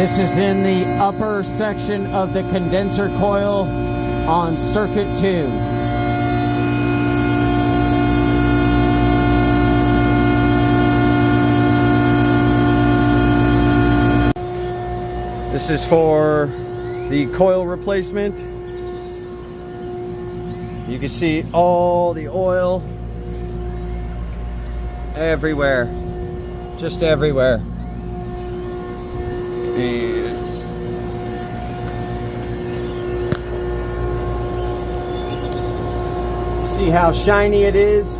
This is in the upper section of the condenser coil on circuit 2. This is for the coil replacement. You can see all the oil everywhere, just everywhere. And see how shiny it is?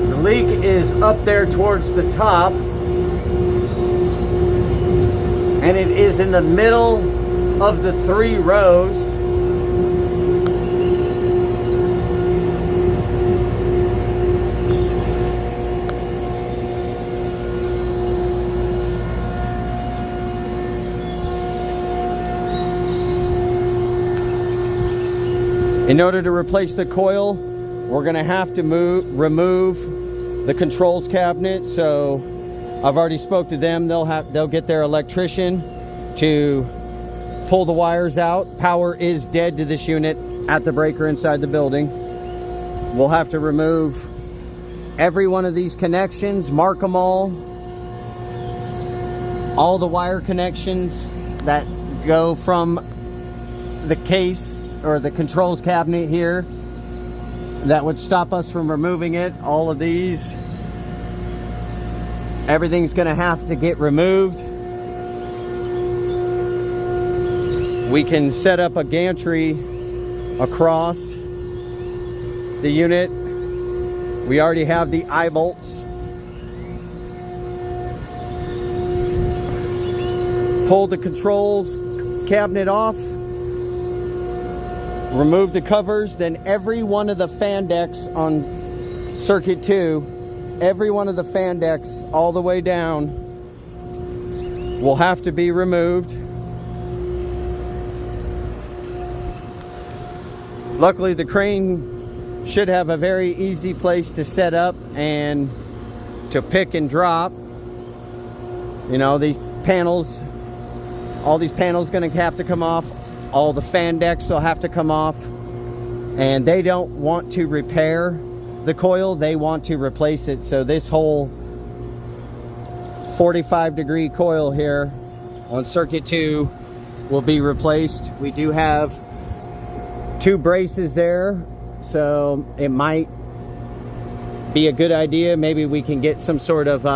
The leak is up there towards the top, and it is in the middle of the 3 rows. In order to replace the coil, we're going to have to remove the controls cabinet. So I've already spoke to them. They'll get their electrician to pull the wires out. Power is dead to this unit at the breaker inside the building. We'll have to remove every one of these connections, mark them all the wire connections that go from the case or the controls cabinet here that would stop us from removing it. All of these, everything's gonna have to get removed. We can set up a gantry across the unit. We already have the eye bolts. Pull the controls cabinet off, remove the covers, then every one of the fan decks on circuit 2, every one of the fan decks all the way down will have to be removed. Luckily, the crane should have a very easy place to set up and to pick and drop. You know, these panels, all these panels gonna have to come off. All the fan decks will have to come off, and they don't want to repair the coil, they want to replace it. So this whole 45-degree coil here on circuit 2 will be replaced. We do have 2 braces there, so it might be a good idea. Maybe we can get some sort of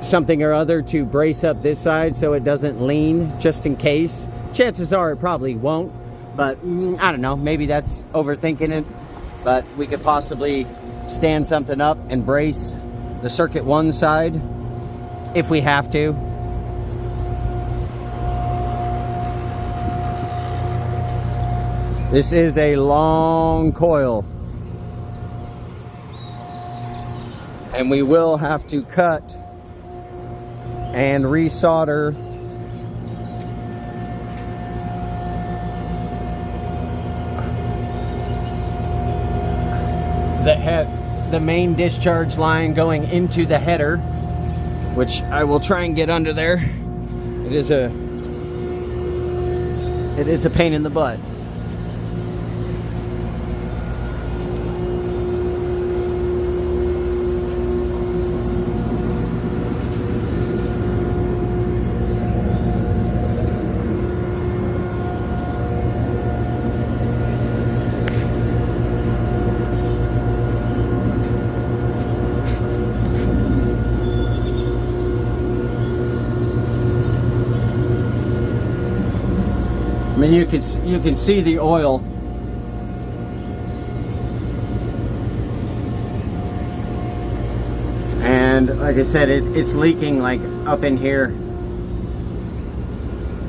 something or other to brace up this side so it doesn't lean, just in case. Chances are it probably won't, but I don't know, maybe that's overthinking it. But we could possibly stand something up and brace the circuit 1 side if we have to. This is a long coil, and we will have to cut and resolder the main discharge line going into the header, which I will try and get under there. It is a pain in the butt. I mean, you can see the oil. And like I said, it's leaking like up in here.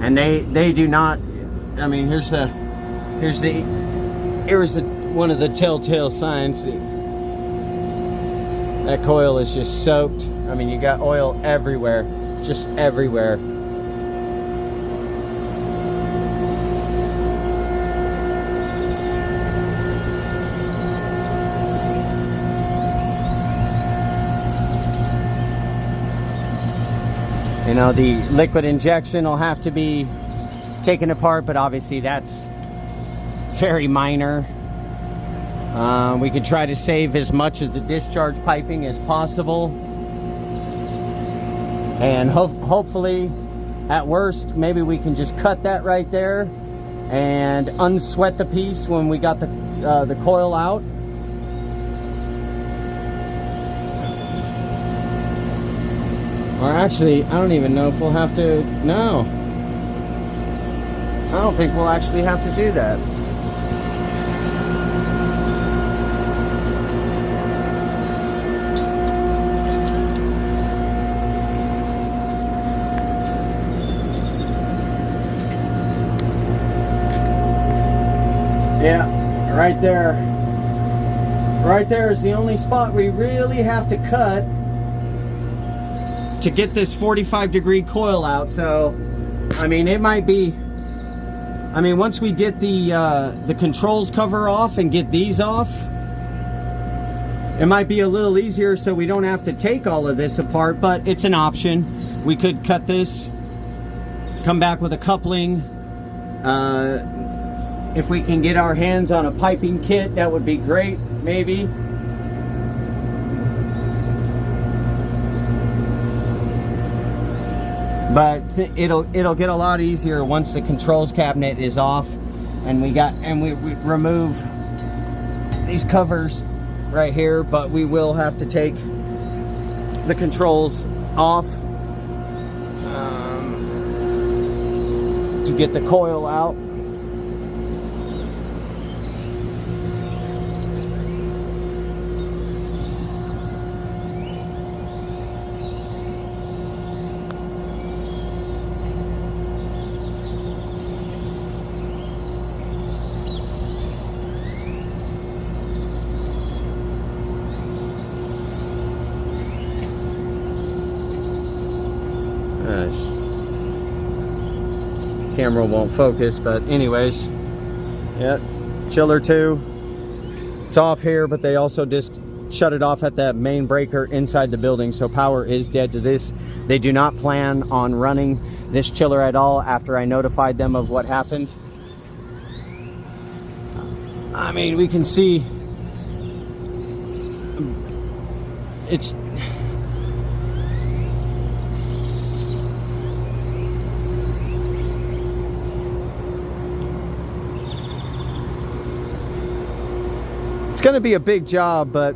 And they do not, I mean, here's one of the telltale signs. That coil is just soaked. I mean, you got oil everywhere, just everywhere. You know, the liquid injection will have to be taken apart, but obviously that's very minor. We could try to save as much of the discharge piping as possible, and hopefully at worst maybe we can just cut that right there and unsweat the piece when we got the coil out. Or actually, I don't even know if we'll have to. No, I don't think we'll actually have to do that. Yeah, right there. Right there is the only spot we really have to cut to get this 45-degree coil out. So, I mean, it might be, I mean, once we get the controls cover off and get these off, it might be a little easier so we don't have to take all of this apart, but it's an option. We could cut this, come back with a coupling. If we can get our hands on a piping kit, that would be great, maybe. But it'll get a lot easier once the controls cabinet is off and we remove these covers right here, but we will have to take the controls off to get the coil out. Camera won't focus, but anyways, yeah, chiller 2, it's off here, but they also just shut it off at that main breaker inside the building, so power is dead to this. They do not plan on running this chiller at all after I notified them of what happened. I mean, we can see it's going to be a big job, but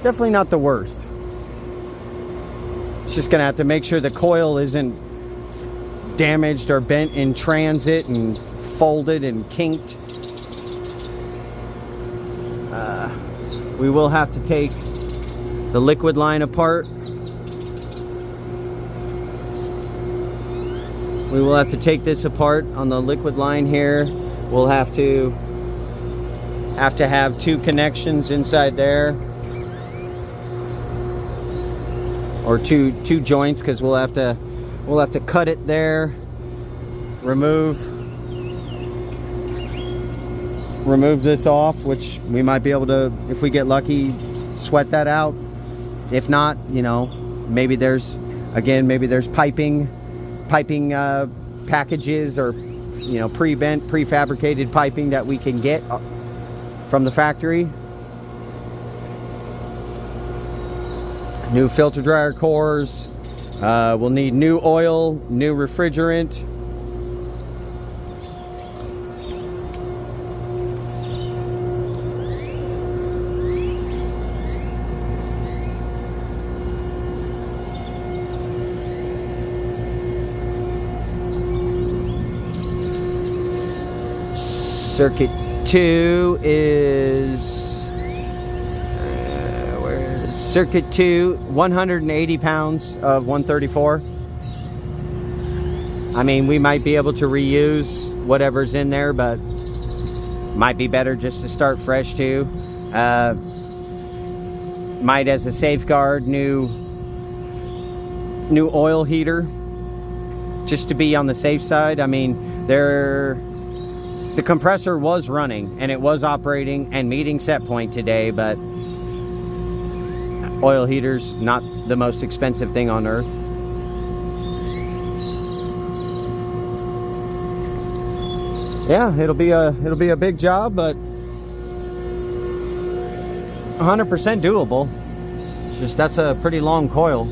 definitely not the worst. It's just going to have to make sure the coil isn't damaged or bent in transit and folded and kinked. We will have to take the liquid line apart. We will have to take this apart on the liquid line here. We'll have to have 2 connections inside there, or two joints, because we'll have to cut it there, remove this off, which we might be able to, if we get lucky, sweat that out. If not, you know, maybe there's piping packages, or, you know, pre-bent, prefabricated piping that we can get from the factory. New filter dryer cores. We'll need new oil, new refrigerant. Circuit 2 is where is circuit 2? 180 pounds of 134. I mean, we might be able to reuse whatever's in there, but might be better just to start fresh too. Might, as a safeguard, new oil heater, just to be on the safe side. I mean, the compressor was running and it was operating and meeting set point today, but oil heaters, not the most expensive thing on earth. yeah, it'll be a big job, but 100% doable. It's just that's a pretty long coil.